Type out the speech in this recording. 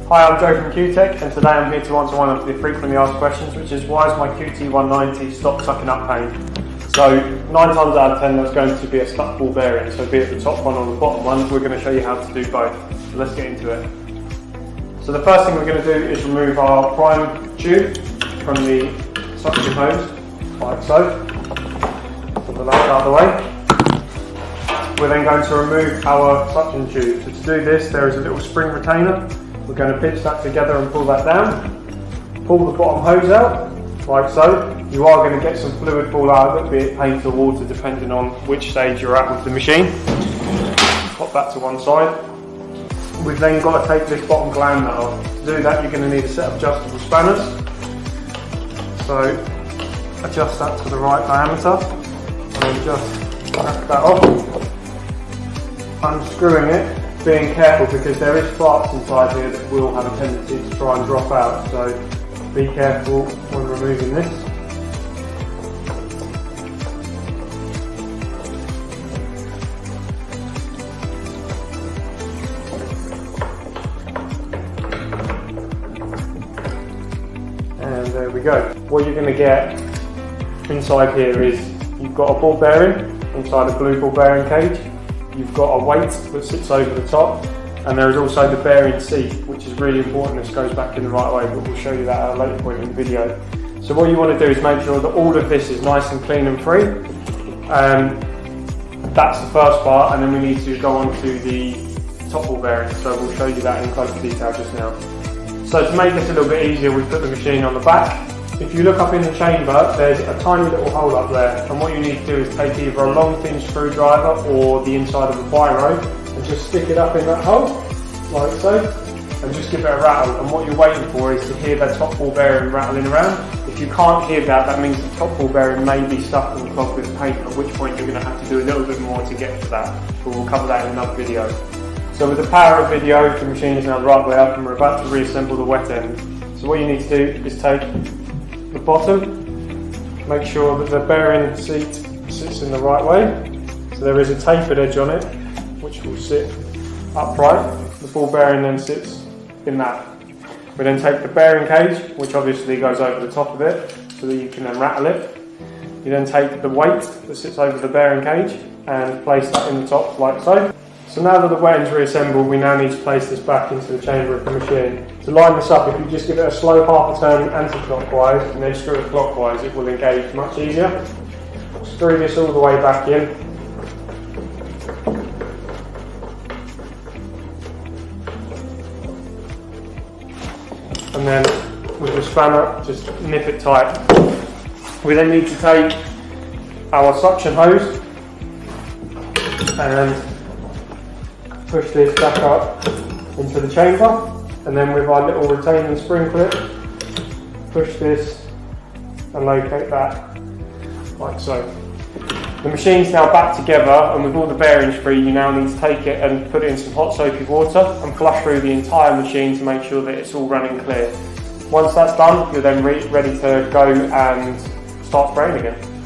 Hi, I'm Joe from QTech, and today I'm here to answer one of the frequently asked questions, which is why is my QT190 stop sucking up paint? So 9 times out of 10 that's going to be a stuck ball bearing, so be it the top one or the bottom one, we're going to show you how to do both. So let's get into it. So the first thing we're going to do is remove our prime tube from the suction hose, like so. Put the latch out of the way. We're then going to remove our suction tube. So to do this, there is a little spring retainer. We're going to pinch that together and pull that down. Pull the bottom hose out, like so. You are going to get some fluid fall out of it, be it paint or water, depending on which stage you're at with the machine. Pop that to one side. We've then got to take this bottom gland nut off. To do that, you're going to need a set of adjustable spanners. So adjust that to the right diameter, and then just crack that off. Unscrewing it, being careful because there is sparks inside here that will have a tendency to try and drop out, so be careful when removing this. And there we go. What you're going to get inside here is you've got a ball bearing inside a blue ball bearing cage. You've got a weight that sits over the top, and there is also the bearing seat, which is really important. This goes back in the right way, but we'll show you that at a later point in the video. So what you want to do is make sure that all of this is nice and clean and free. That's the first part, and then we need to go on to the top ball bearing, so we'll show you that in closer detail just now. So to make this a little bit easier, we put the machine on the back. If you look up in the chamber, there's a tiny little hole up there, and what you need to do is take either a long thin screwdriver or the inside of a biro and just stick it up in that hole, like so, and just give it a rattle. And what you're waiting for is to hear the top ball bearing rattling around. If you can't hear that, that means the top ball bearing may be stuck and clogged with paint, at which point you're going to have to do a little bit more to get to that, but we'll cover that in another video. So with the power of video, the machine is now the right way up and we're about to reassemble the wet end. So what you need to do is take the bottom, make sure that the bearing seat sits in the right way. So there is a tapered edge on it, which will sit upright. The ball bearing then sits in that. We then take the bearing cage, which obviously goes over the top of it, so that you can then rattle it. You then take the weight that sits over the bearing cage and place that in the top like so. So now that the wet end's reassembled, we now need to place this back into the chamber of the machine. To line this up, if you just give it a slow half a turn anti-clockwise and then screw it clockwise, it will engage much easier. Screw this all the way back in. And then with the spanner, just nip it tight. We then need to take our suction hose and push this back up into the chamber, and then with our little retaining spring clip, push this and locate that like so. The machine's now back together, and with all the bearings free, you now need to take it and put it in some hot soapy water and flush through the entire machine to make sure that it's all running clear. Once that's done, you're then ready to go and start spraying again.